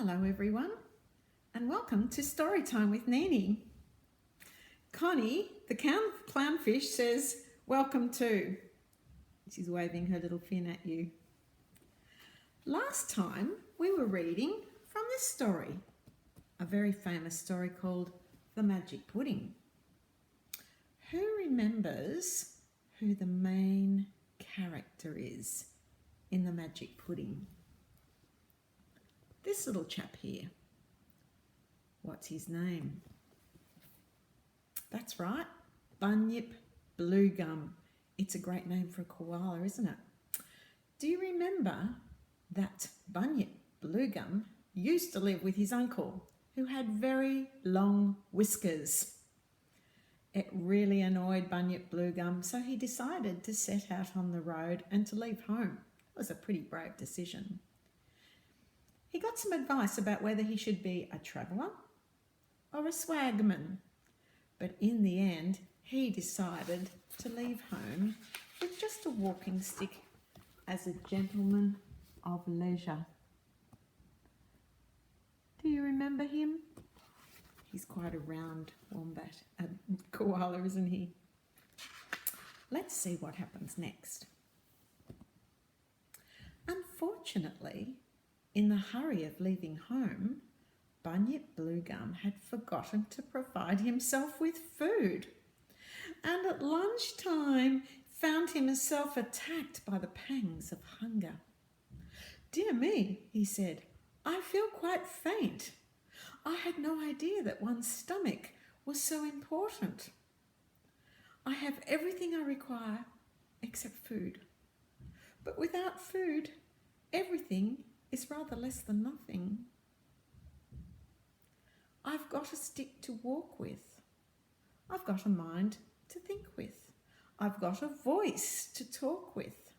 Hello everyone and welcome to Storytime with Nini. Connie, the clownfish, says welcome too. She's waving her little fin at you. Last time we were reading from this story, a very famous story called The Magic Pudding. Who remembers who the main character is in The Magic Pudding? This little chap here. What's his name? That's right, Bunyip Bluegum. It's a great name for a koala, isn't it? Do you remember that Bunyip Bluegum used to live with his uncle, who had very long whiskers? It really annoyed Bunyip Bluegum, so he decided to set out on the road and to leave home. It was a pretty brave decision. He got some advice about whether he should be a traveller or a swagman, but in the end he decided to leave home with just a walking stick as a gentleman of leisure. Do you remember him? He's quite a round wombat, a koala, isn't he? Let's see what happens next. Unfortunately, in the hurry of leaving home, Bunyip Bluegum had forgotten to provide himself with food, and at lunchtime found himself attacked by the pangs of hunger. "Dear me," he said, "I feel quite faint. I had no idea that one's stomach was so important. I have everything I require except food. But without food, everything is rather less than nothing. I've got a stick to walk with. I've got a mind to think with. I've got a voice to talk with.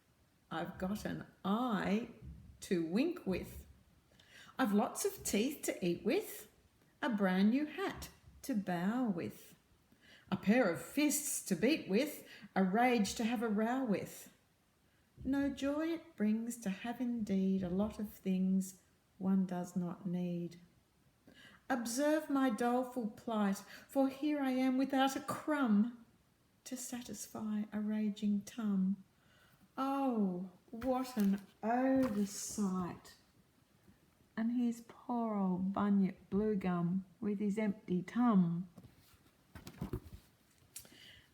I've got an eye to wink with. I've lots of teeth to eat with, a brand new hat to bow with, a pair of fists to beat with, a rage to have a row with. No joy it brings to have indeed a lot of things one does not need. Observe my doleful plight, for here I am without a crumb to satisfy a raging tum. Oh, what an oversight!" And here's poor old Bunyip Bluegum with his empty tum.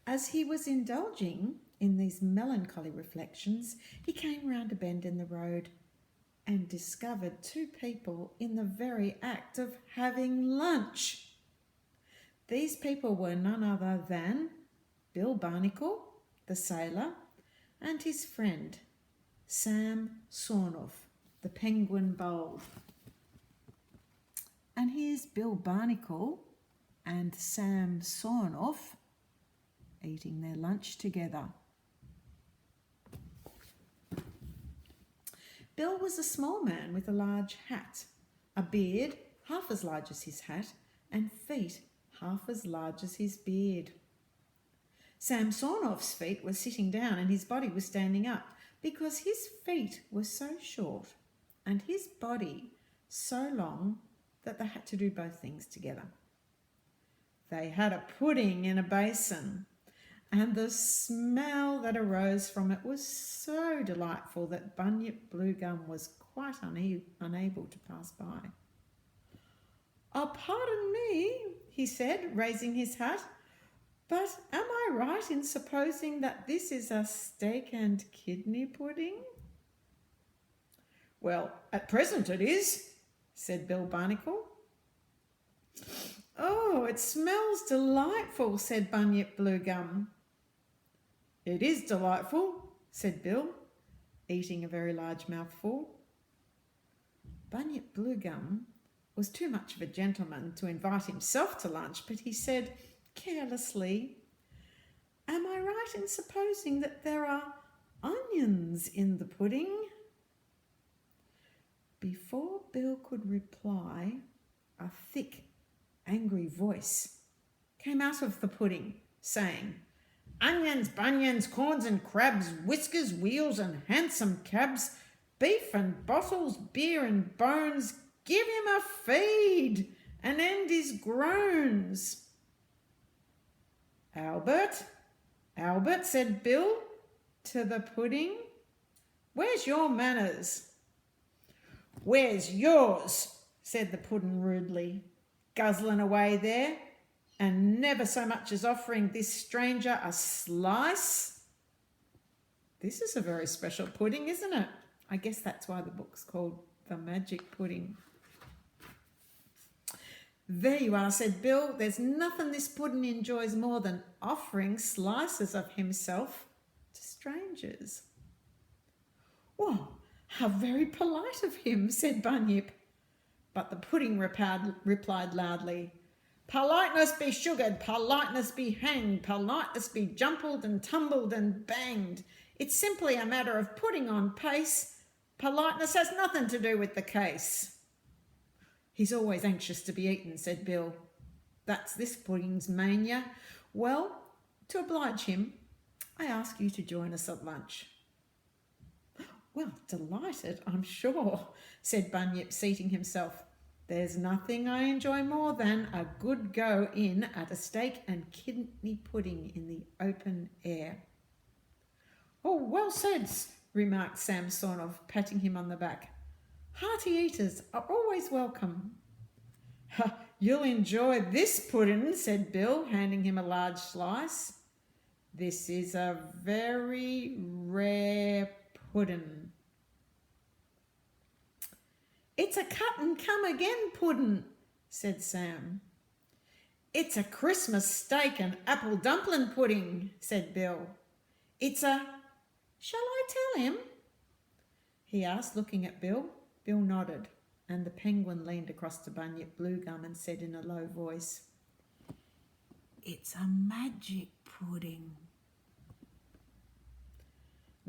As he was indulging in these melancholy reflections, he came round a bend in the road and discovered two people in the very act of having lunch. These people were none other than Bill Barnacle, the sailor, and his friend, Sam Sawnoff, the penguin bold. And here's Bill Barnacle and Sam Sawnoff eating their lunch together. Bill was a small man with a large hat, a beard half as large as his hat, and feet half as large as his beard. Sam Sawnoff's feet were sitting down and his body was standing up because his feet were so short and his body so long that they had to do both things together. They had a pudding in a basin, and the smell that arose from it was so delightful that Bunyip Bluegum was quite unable to pass by. "Oh, pardon me," he said, raising his hat, "but am I right in supposing that this is a steak and kidney pudding?" "Well, at present it is," said Bill Barnacle. "Oh, it smells delightful," said Bunyip Bluegum. "It is delightful," said Bill, eating a very large mouthful. Bunyip Bluegum was too much of a gentleman to invite himself to lunch, but he said carelessly, "Am I right in supposing that there are onions in the pudding?" Before Bill could reply, a thick, angry voice came out of the pudding, saying, "Onions, bunions, corns and crabs, whiskers, wheels and hansom cabs, beef and bottles, beer and bones, Give him a feed and end his groans. Albert, Albert, said Bill to the pudding, where's your manners? Where's yours? Said the pudding rudely, guzzling away there and never so much as offering this stranger a slice. This is a very special pudding, isn't it? I guess that's why the book's called The Magic Pudding. There you are, said Bill. There's nothing this pudding enjoys more than offering slices of himself to strangers. Well, how very polite of him, said Bunyip. But the pudding replied loudly, politeness be sugared, politeness be hanged, politeness be jumbled and tumbled and banged. It's simply a matter of putting on pace. Politeness has nothing to do with the case. He's always anxious to be eaten, said Bill. That's this pudding's mania. Well, to oblige him, I ask you to join us at lunch. Well, delighted, I'm sure, said Bunyip, seating himself. There's nothing I enjoy more than a good go in at a steak and kidney pudding in the open air. Oh, well said, remarked Sam Sornov, patting him on the back. Hearty eaters are always welcome. You'll enjoy this pudding, said Bill, handing him a large slice. This is a very rare pudding. It's a cut and come again pudding, said Sam. It's a Christmas steak and apple dumpling pudding, said Bill. It's a... Shall I tell him? He asked, looking at Bill. Bill nodded, and the penguin leaned across to Bunyip Bluegum and said in a low voice, It's a magic pudding.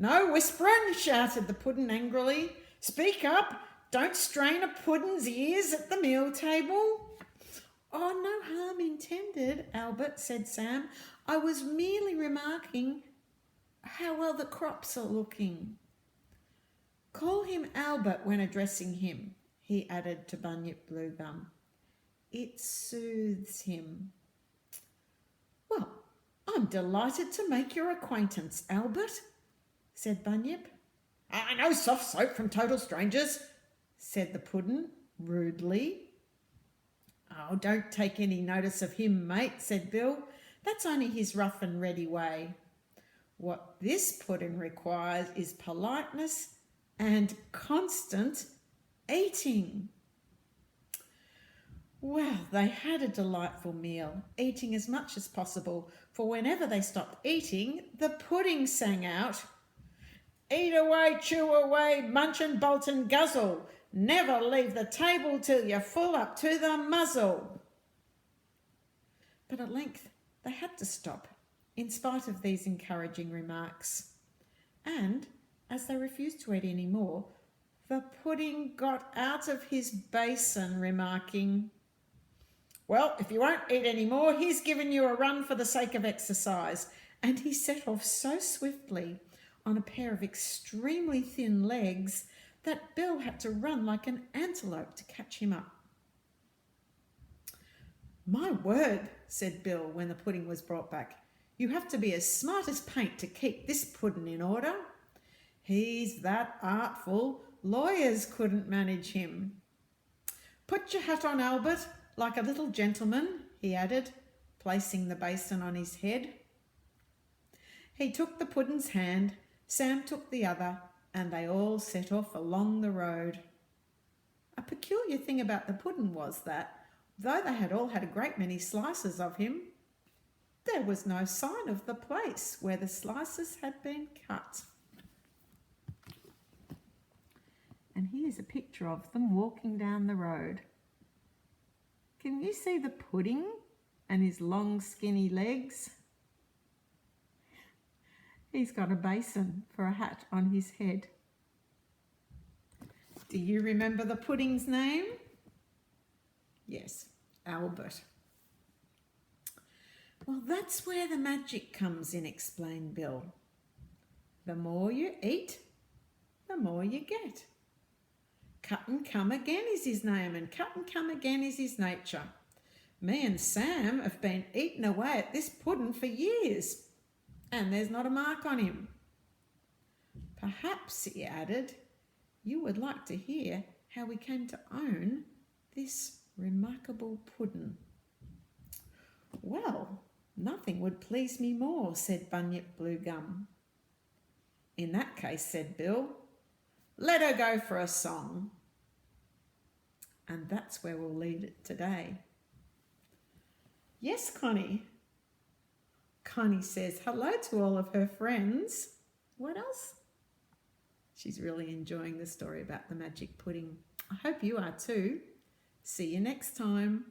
No whispering, shouted the pudding angrily. Speak up. Don't strain a pudding's ears at the meal table. Oh, no harm intended, Albert, said Sam. I was merely remarking how well the crops are looking. Call him Albert when addressing him, he added to Bunyip Bluegum. It soothes him. Well, I'm delighted to make your acquaintance, Albert, said Bunyip. I know soft soap from total strangers, said the pudding rudely. Oh, don't take any notice of him, mate, said Bill. That's only his rough and ready way. What this pudding requires is politeness and constant eating. Well, they had a delightful meal, eating as much as possible, for whenever they stopped eating, the pudding sang out, Eat away, chew away, munch and bolt and guzzle. Never leave the table till you're full up to the muzzle. But at length they had to stop, in spite of these encouraging remarks. And, as they refused to eat any more, the pudding got out of his basin, remarking, Well, if you won't eat any more, he's given you a run for the sake of exercise. And he set off so swiftly on a pair of extremely thin legs that Bill had to run like an antelope to catch him up. My word, said Bill when the pudding was brought back. You have to be as smart as paint to keep this pudding in order. He's that artful, lawyers couldn't manage him. Put your hat on, Albert, like a little gentleman, he added, placing the basin on his head. He took the pudding's hand, Sam took the other, and they all set off along the road. A peculiar thing about the pudding was that, though they had all had a great many slices of him, there was no sign of the place where the slices had been cut. And here's a picture of them walking down the road. Can you see the pudding and his long skinny legs? He's got a basin for a hat on his head. Do you remember the pudding's name? Yes, Albert. Well, that's where the magic comes in, explained Bill. The more you eat, the more you get. Cut and come again is his name, and cut and come again is his nature. Me and Sam have been eating away at this pudding for years, and there's not a mark on him. Perhaps, he added, you would like to hear how we came to own this remarkable pudding. Well, nothing would please me more, said Bunyip Bluegum. In that case, said Bill, let her go for a song. And that's where we'll leave it today. Yes, Connie. Connie says hello to all of her friends. What else? She's really enjoying the story about the magic pudding. I hope you are too. See you next time.